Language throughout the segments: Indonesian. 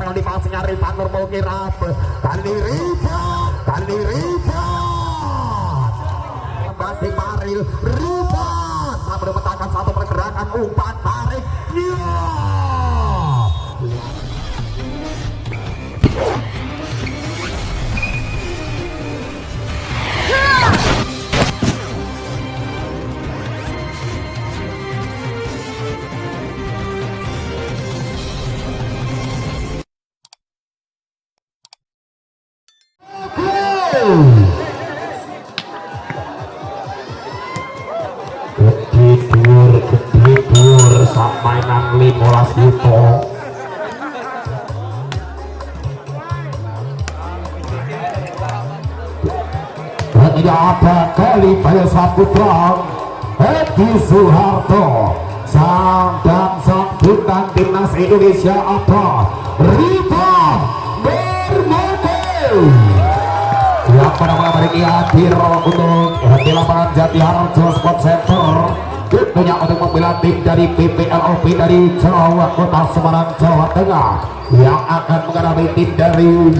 kalau di passingnya Rifan Nurmul Kirab kali Rifan Batik Maril Rifan tak mendapatkan satu pergerakan umpan tarik ketidur sampai nang 15 juta tidak ada kali pada Saputra Edi Soeharto sang dan sang bintang timnas Indonesia apa Rifan Nurmul yang pada malam hari ini hadir untuk di lapangan Jatiharjo Sport Center tentunya untuk membela tim dari PPLOP dari Jawa Kota Semarang Jawa Tengah yang akan menghadapi tim dari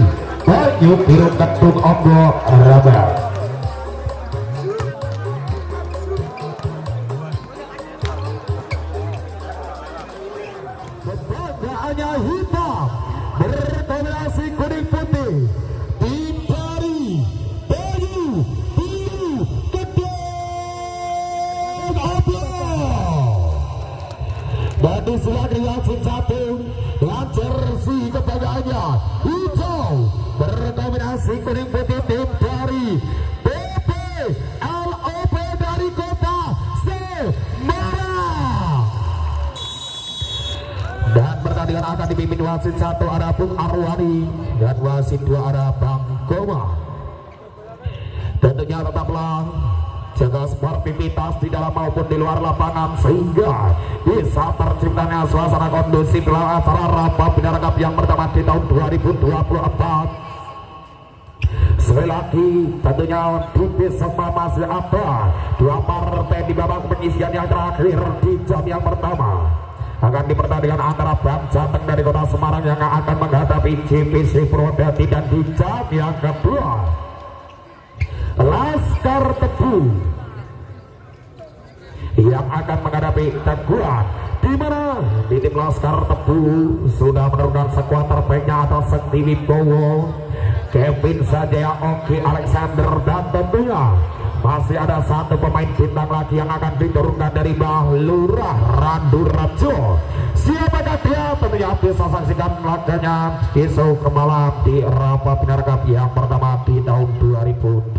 Banyu Biru Kedung Ombo Rabat. Kebanyaannya hitam berkombinasi kuning putih tim dari Banyu Biru Kedung Ombo. Dan di sebelah Yasin satu dengan jersey kebanyaannya hijau berkombinasi kuning putih tim dari PPLOP dari Kota Semarang. Dan pertandingan akan dipimpin wasit 1 ada Bung Arwani dan wasit 2 ada Bang Goma. Tentunya tetaplah jaga sportivitas di dalam maupun di luar lapangan sehingga bisa terciptanya suasana kondusif dalam acara Rapat Bintang Cup yang pertama di tahun 2024. Sekali lagi tentunya di Bisma masih ada 2 partai di babak penyisian yang terakhir di jam yang pertama. Akan dipertandingkan antara Bang Jateng dari Kota Semarang yang akan menghadapi JPC Purwodadi dan di jam yang kedua Laskar Teguh yang akan menghadapi Teguhan, di mana di tim Laskar Teguh sudah menurunkan skuad terbaiknya atas Sekti Wibowo, Kevin Sajaya, Oki Alexander, dan tentunya masih ada 1 pemain bintang lagi yang akan diturunkan dari Mbah Lurah Randu Rajo. Siapakah dia? Tentunya bisa saksikan laganya besok malam di Rapat Bintang Cup yang pertama di tahun 2024.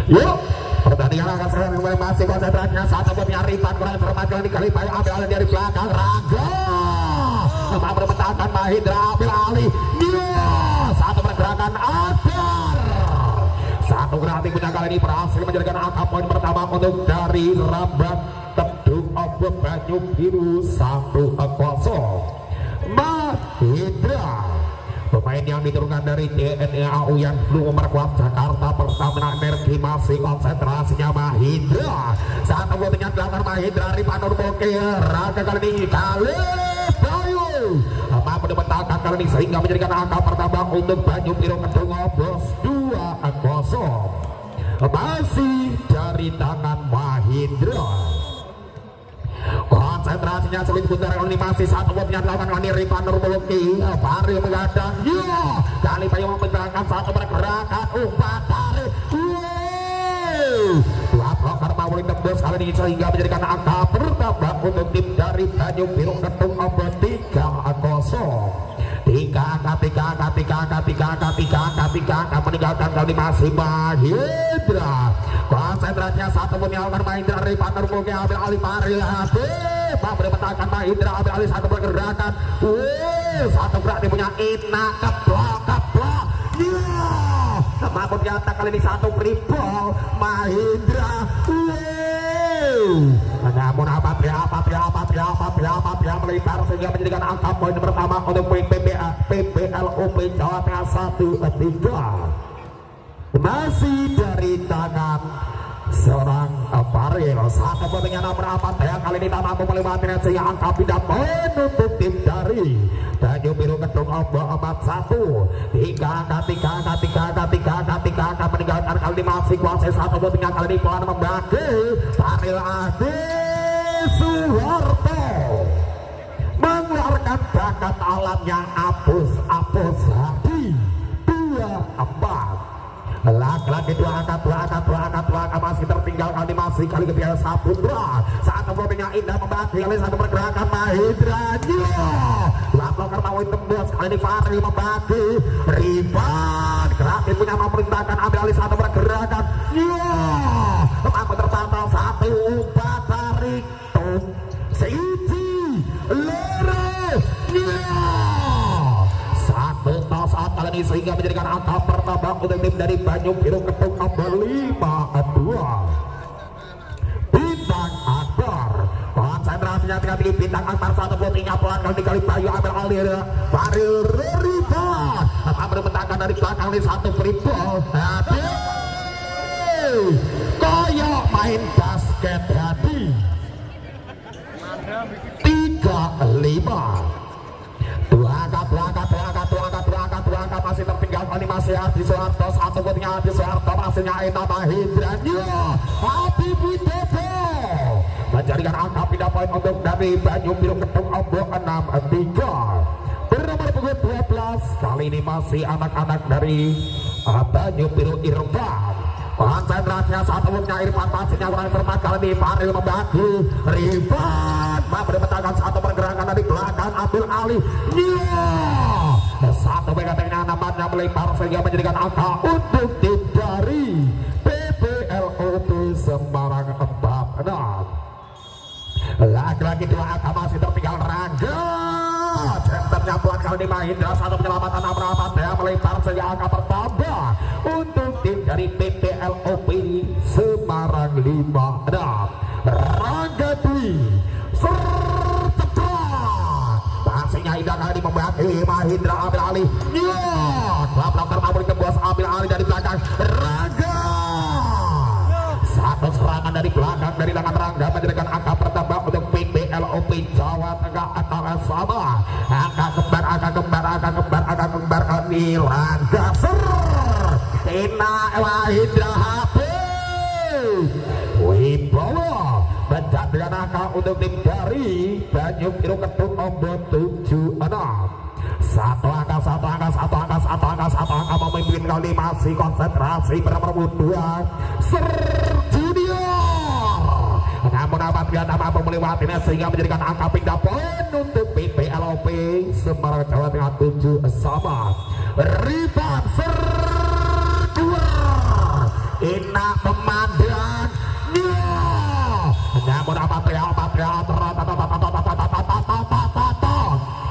Yuk, pertandingan akan segera dimulai. Masih konsentrasinya saat punya Rifan kurang informasi di kali paling ambil alih dari belakang Raga memang berpetakan Mahindra ambil alih satu pergerakan Adar, satu gerakan punya kali ini berhasil menjadikan angka poin pertama untuk dari Rambat Kedung Ombo Banyu Biru 1-0. Mahindra pemain yang diturunkan dari TNI AU yang belum memperkuat Jakarta Pertamina Energi masih konsentrasinya Mahindra saat membuatnya belakang Mahindra Rifan Nurmul Kirab kali ini kali Bayu mampu mendapatkan kali ini sehingga menjadikan angka pertama untuk Banyu Biru Kedung Ombo 2-0 masih dari tangan Mahindra. Konsentrasinya sulit putar kali ini masih 1 buatnya dilakukan kali Rifan Nurmul Kirab Baril mengadang kali Bayu membentangkan 1 pergerakan umpan tarik 2 bloker mau tembus kali ini sehingga menjadikan angka pertama untuk tim dari Banyu Biru Kedung Ombo 3 meninggalkan kali masih Mahindra. Konsentrasinya 1 punya Mahindra Rifan Nurmul Kirab ambil alih Baril berpetakan Mahindra ambil alih 1 pergerakan 1 gerak punya Ina keblok mampu nyata kali ini 1 free ball Mahindra namun apa melebar sehingga menjadikan angka poin pertama untuk poin PPLOP Jawa Tengah 1-3. masih dari tangan seorang Faril. Satu pertandingan merapat yang kali ini tak mampu melewati sehingga angka pindah poin untuk tim dari Tanjung Biru Kedung Ombok 41. Tiga angka meninggalkan kali ini masih kuasai satu pertandingan kali ini pelan membagi Faril Adi Suharto mengeluarkan bakat alam yang apus hati 24. Lagi-lagi dua angka masih tertinggal kali masih kali ketiga Saputra. Saat tembonya indah membagi kali satu pergerakan Mahindra. Lalu karena poin tembus kali ini Faril membagi Rifan Kreatif punya memerintahkan ambil alih satu pergerakan. Mampu terpantau satu umpat tarik tung Siji Loro. Saat kali ini sehingga menjadikan angka pertama untuk tim dari Tanjung Biru Kedung Ombok 5-2. Bintang Akbar konsentrasinya tinggi Bintang Akbar satu putihnya pelan kali Bayu ambil alir Faril Rifan apa berbentangan dari belakang ini satu free ball. Koyok main basket hati 3-5. Dua angka masih tertinggal kali masih Adi Soeharto satu putihnya Adi Soeharto masih nyain Mahindra. Habib Widodo menjadikan angka pindah poin untuk dari Tanjung Biru Kedung Ombok 6-3. Bernomor punggung 12 kali ini masih anak-anak dari Tanjung Biru Irfan. Konsentrasinya satu umumnya Irfan pastinya kurang cermat kali ini Faril membagi Rifan berbentangan satu pergerakan dari belakang ambil alih satu pegatnya namanya melempar sehingga menjadikan angka untuk tim dari PPLOP Semarang 46. Lagi-lagi dua angka masih tertinggal Rangga centernya pelan kali ini Mahindra satu penyelamatan merapat yang melempar sehingga angka bertambah untuk tim dari PPLOP Semarang 56. Rangga Dwi sercepat pastinya indah kali membagi Mahindra ambil alih belakang mampu tembus ambil alih dari belakang Rangga satu serangan dari belakang dari tangan Rangga menjadikan angka pertama untuk PPLOP Jawa Tengah antara sama angka kembar kali Rangga Tina Mahindra Habib Wibowo menjadikan angka untuk tim dari Tanjung Biru Kedung Ombok 76. Satu angka memimpin kali masih konsentrasi bernomor 2 Ser Junior namun dapat tidak mampu melewatinya sehingga menjadikan angka pindah poin untuk PPLOP Semarang Jawa Tengah 7 sama. Rifan Ser 2 Ina Pemandang namun dapat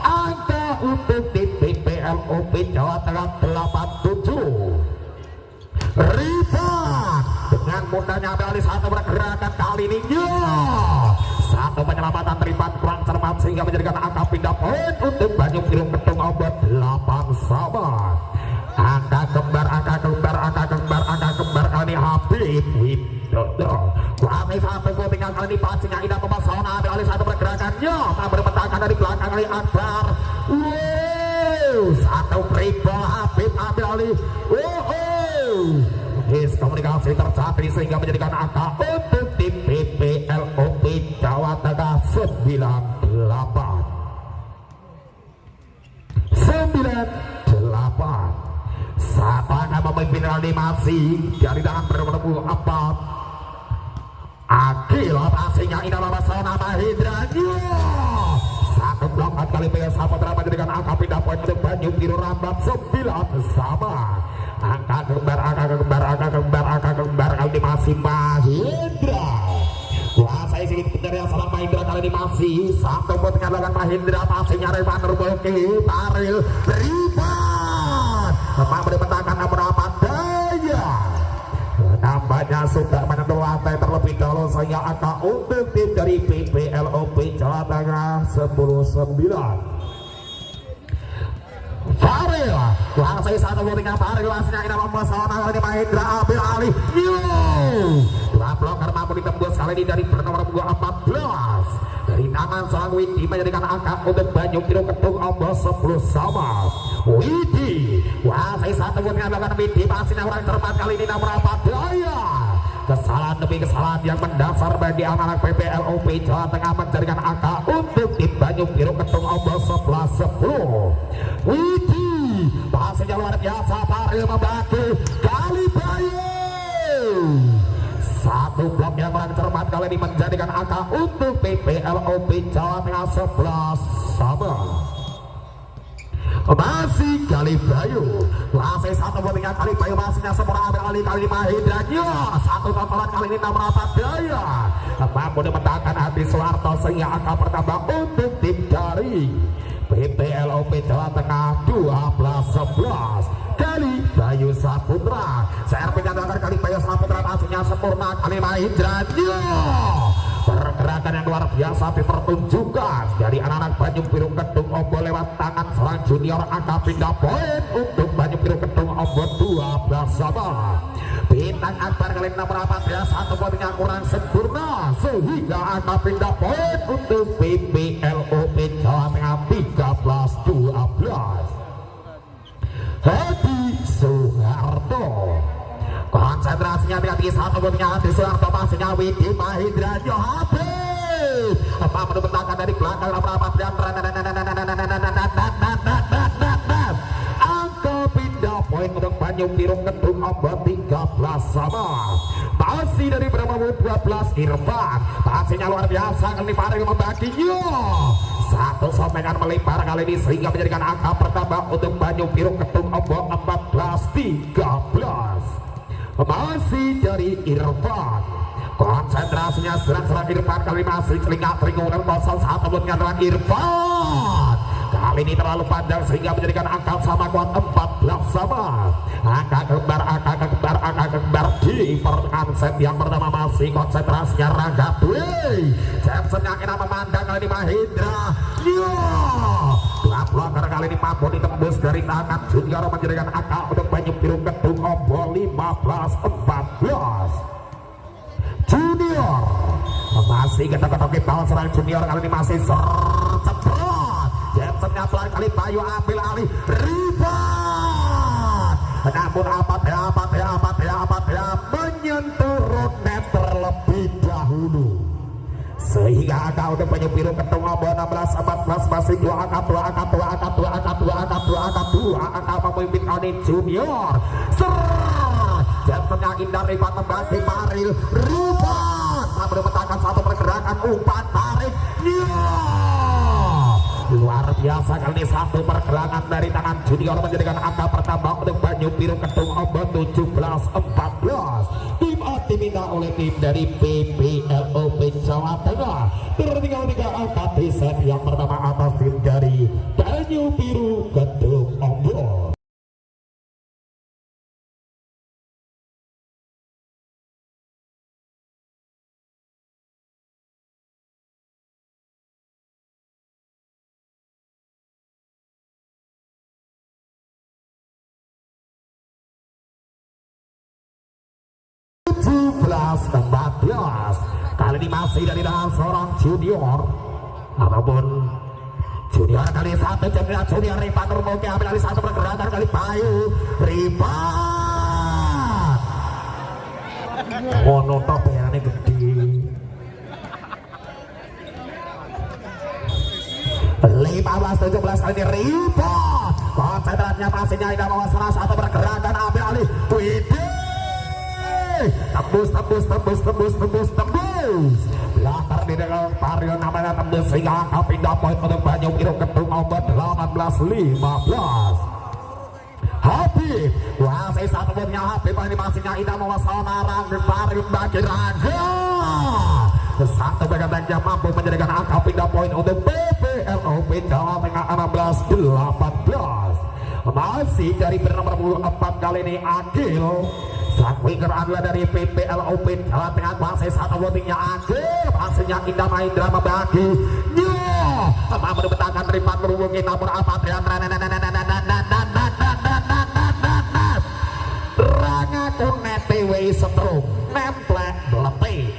angka untuk tim PPLOP Jawa Tengah 87. Rifan dengan mudahnya ambil alih satu pergerakan kali ini satu penyelamatan Rifan kurang cermat sehingga menjadikan angka pindah poin untuk Tanjung Biru Kedung Ombok 8 sama. Angka kembar kali Habib Widodo kami satu tinggal kali ini pastinya indah memesona ambil alih satu pergerakannya tak berbentangan dari belakang kali Akbar. Satu pribal Habib ambil alih komunikasi terjadi sehingga menjadikan angka untuk tim PPLOP Jawa Tengah 98. Satu angka memimpin animasi dari tangan bernomor 4 Akil pastinya indah memesona Mahindra. Satu blok 4 kali PS Saputra menjadikan angka pindah poin untuk Tanjung Biru Rambat 9 sama. Angka kembar kali ini masih Mahindra. Kuasai sedikit dari seorang Mahindra kali ini masih satu buat mengandalkan Mahindra pastinya Rifan Terbolki Faril Rifan memang berbentangan berapa daya nampaknya sudah menyentuh lantai terlebih dahulu sehingga angka untuk tim dari PPLOP Jawa Tengah 10-9. Faril langsung satu votingnya Faril langsungnya ini memesona kali ini Mahendra Abil Ali dua bloker mampu ditembus kali ini dari bernomor 14 dari tangan seorang Widi menjadikan angka untuk Banyu Biru Kedung Ombol 10 sama Widi kuasai satu votingnya belakang Widi pastinya orang cermat kali ini nomor apa daya kesalahan demi kesalahan yang mendasar bagi anak-anak PPLOP Jawa Tengah menjadikan angka untuk tim Banyu Biru Kedung Ombol 11-10 Widi pastinya luar biasa Faril membantu kali Bayu satu blok yang kurang cermat kali ini menjadikan angka untuk PPLOP Jawa Tengah 11 sama masih kali Bayu masih satu votingnya kali Bayu masihnya sempurna ambil alih kali ini Mahendra satu tontonan kali ini nomor apa daya mampu memenangkan hati Soeharto sehingga angka pertambah untuk tim dari PPLOP Jawa Tengah 12-11 kali Bayu Saputra servis yang dilakukan kali Bayu Saputra masihnya sempurna kali Mahendra pergerakan yang luar biasa dipertunjukkan dari anak-anak Banyu Biru Kedung Ombol lewat tangan seorang junior angka pindah poin untuk Banyu Biru Kedung Ombol 12 sama bintang akbar kali ini nomor 14 satu poinnya kurang sempurna sehingga angka pindah poin untuk PPLOP Jawa Tengah 13-12 Hadi Soeharto konsentrasinya tinggi satu poinnya Hadi Soeharto pastinya Widi Mahendra habis apa menentangkan dari belakang nomor 14 angka pindah poin untuk Banyu Biru Kedung Ombol 13 sama masih dari berapa 12 Irfan pastinya luar biasa kali Faril membaginya satu sopengan melebar kali ini sehingga menjadikan angka pertambah untuk Banyu Biru Kedung Ombol 14-13 masih dari Irfan konsentrasinya serang-serang Irfan kali masih telinga-telinga dan kosong satu menit Irfan kali ini terlalu panjang sehingga menjadikan angka sama kuat 14 sama angka kembar di pertengahan set yang pertama masih konsentrasinya Rangga Dwi Jackson yang kena memandang kali ini Mahendra bloker kali ini mampu ditembus dari tangan junior menjadikan angka untuk Banyu Biru Kedung Ombol 15-14 junior masih ketok-ketok bawah serang junior kali ini masih cepat Jacksonnya pelan kali Bayu ambil alih ribet namun apa menyentuh road net terlebih dahulu sehingga angka untuk Banyu Biru Kedung Ombol 16-14 masih dua angka memimpin kali junior Jacksonnya indah ribet membagi Faril ribet sambil memenangkan satu pergerakan umpan tarik luar biasa kali ini satu pergerakan dari tangan junior menjadikan angka pertambah untuk Banyu Biru Kedung Ombol 17-14 tim A diminta oleh tim dari PPLOP Jawa Tengah tertinggal 3 angka di set yang pertama atas tim dari Banyu Biru Kedung Ombol kali ini masih dari tangan seorang junior ataupun junior kali satu junior Rifat Nurmoke ambil alih satu pergerakan kali Bayu Rifat monotok ya ini gede 15-17 kali ini Rifat konsentrasinya pastinya tidak bawa salah satu pergerakan ambil alih Widi tembus belakar di dalam Faril namanya tembus sehingga angka pindah poin untuk Banyu Biru Kedung Ombol 18-15 Habib kuasai satu poinnya Habib animasinya indah mewasana Rangga Faril bagi Rangga satu bagian yang mampu menjadikan angka pindah poin untuk PPLOP Jawa Tengah 16-18 masih dari bernomor 4 kali ini Agil sang winger adalah dari PPLOP Jawa Tengah masih satu votingnya Agil pastinya Indah Mahendra membagi mampu dibentangkan dari Pak berhubungi namun apa Ranga kunete wei setrum nemplek beleti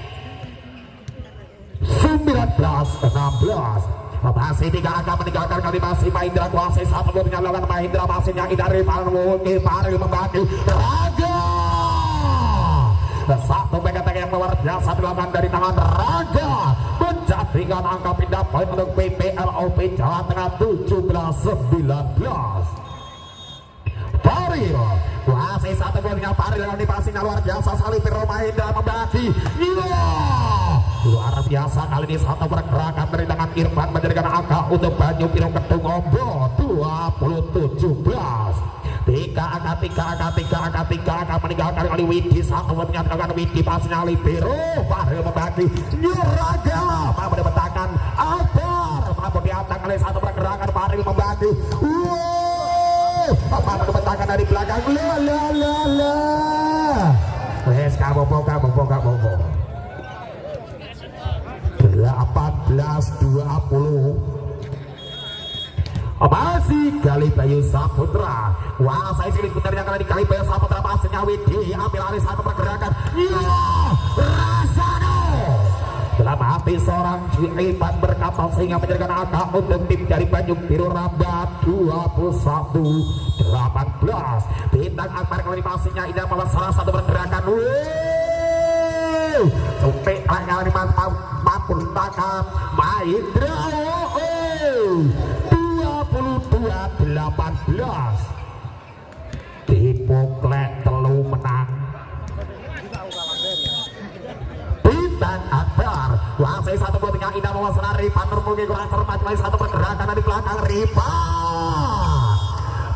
19-16 masih 3 angka meninggalkan kali masih Mahindra kuasai satu menyalakan Mahindra masihnya dari Parwuki Pari membagi Raga satu megatek yang luar biasa dilakukan dari tangan Raga menjadikan angka pindah poin untuk PPLOP Jawa Tengah 17-19 Pari kuasai satu golnya Pari dengan dipasingnya luar biasa sekali Viro Mahindra membagi luar biasa kali ini satu pergerakan dari tangan Irfan menjadikan angka untuk Banyu Piro Kedung Ombo 20-17 tiga angka meninggalkan kali Widi satu meninggalkan Widi pasnya Libero Pari membagi Nyuraga mampu dibentangkan Akbar mampu diantar kali satu pergerakan Pari membagi mampu dibentangkan dari belakang wes kamu 18-20 masih Gali Bayu Saputra saya sini putarnya karena di Gali Bayu Saputra pasnya Widi ambil alih satu pergerakan Rasano dalam hati seorang Irfan berkapal sehingga menjadikan angka untuk tim dari Banyu Biru Rambat 21-18 bintang Akbar kali pastinya ini membawa salah satu pergerakan sampai angka mampu takap Mahindra 22-18 dipoklek telu menang bintang Akbar wasai satu botingnya indah mewasana Rifan termungkin kurang cermat lagi satu pergerakan dari belakang Rifan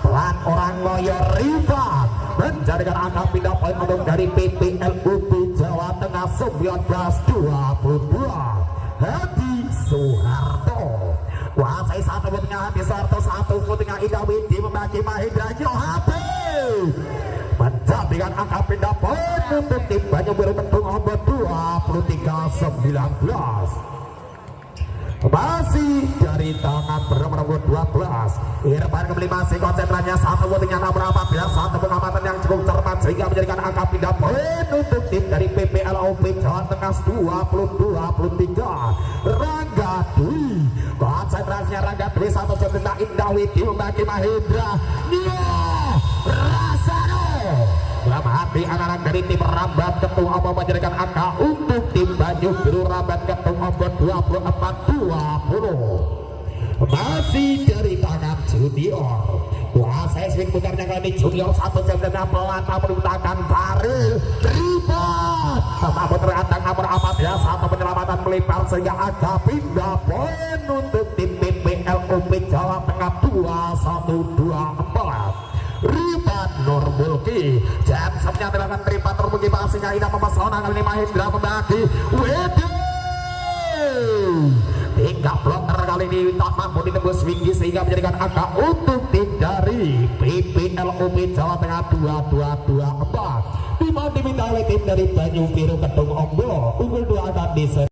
pelan orang ngoyor Rifan menjadikan angka pindah poin untuk dari PPLUB Jawa Tengah 19-22 Hadi Soeharto kuasai satu botingnya Hadi Soeharto satu botingnya Indah Widi membagi Mahindra Yohati menjadikan angka pindah poin untuk tim Banyu Biru Kedung Ombo 23-19 masih dari tangan bernomor 12 Irfan kembali masih konsentrasinya satu botingnya namun apabila satu pengamatan yang cukup cermat sehingga menjadikan angka pindah poin untuk tim dari PPLOP Jawa Tengah 20-23 Rangga Dwi konsentrasinya Rangga Dwi satu botingnya Indah Widi membagi Mahindra Rasano dalam hati anak-anak dari tim Rambat Kedung Ombo menjadikan angka untuk tim Banyu Biru Rambat Kedung Ombo 24-20 masih dari tangan Junior kuasai swing putarnya kali ini Junior satu jam dan pelan mampu dibentangkan Faril Rifat mampu terantang namun apabila satu penyelamatan melipar sehingga ada pindah poin untuk tim PPLOP Jawa Tengah 21-24 Rifat Nurmulki Jansepnya dilakukan Rifat Nurmulki pasingnya indah memesona kali ini Mahindra membagi Wede tiga blocker kali ini tak mampu ditembus Winggi sehingga menjadikan angka untuk tim dari PPLOP Jawa Tengah 22-24 dimana diminta oleh tim dari Banyu Biru Kedung Ombo unggul 2 akan di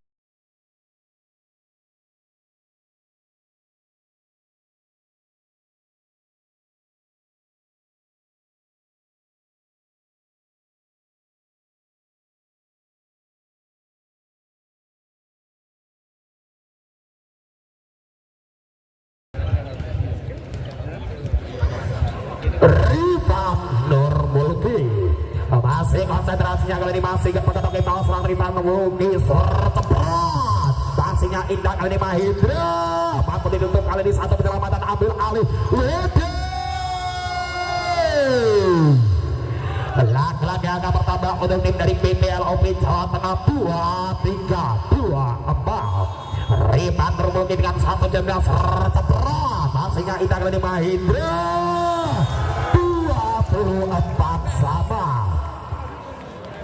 Rifat Nurmulki masih konsentrasinya kali ini masih kepada kita serang Rifat Nurmulki sercepat pastinya indah kali ini Mahindra mampu ditutup kali ini satu penyelamatan ambil alih Wede lagi-lagi angka pertama untuk tim dari PPLOP Jawa Tengah 23-24 Rifat Nurmulki dengan satu jam sercepat pastinya indah kali ini Mahindra 24 sama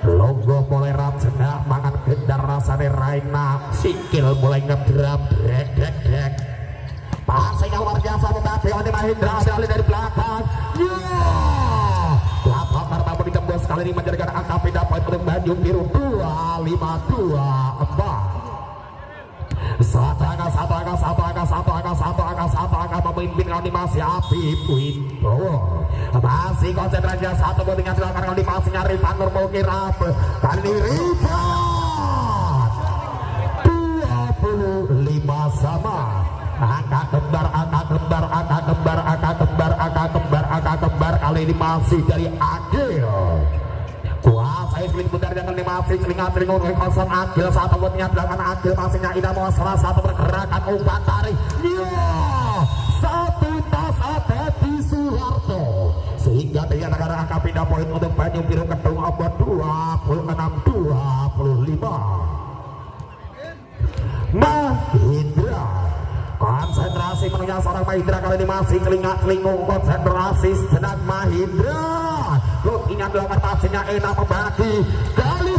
Longgo mulai rajena mangan gendar rasane raina sikil mulai ngedram brek pasingnya luar biasa membagi oleh Mahindra dari belakang belakang mampu ditembus kali ini menjadikan angka pindah poin untuk Banyu Biru 25-24 memimpin animasi Habib Wibowo. Masih konsentrasi satu dengan dilakukan animasi nyari Panur Mukirab. Kali ini ribet 25 sama. Angka kembar kali ini masih dari Agil. Kuasai seling putar dengan animasi selingat-selingut kosong Agil satu buatnya belakang Agil masihnya Ida mau salah satu pergerakan umpan tarik satu tas ada di Soeharto sehingga dia negara angka pindah poin untuk Banyu Biru Kedung abad 26-25. Mahindra konsentrasi menunya seorang Mahindra kali ini masih telinga-telingung konsentrasi sejenak Mahindra. Loh ingat belakang pastinya enak membagi kali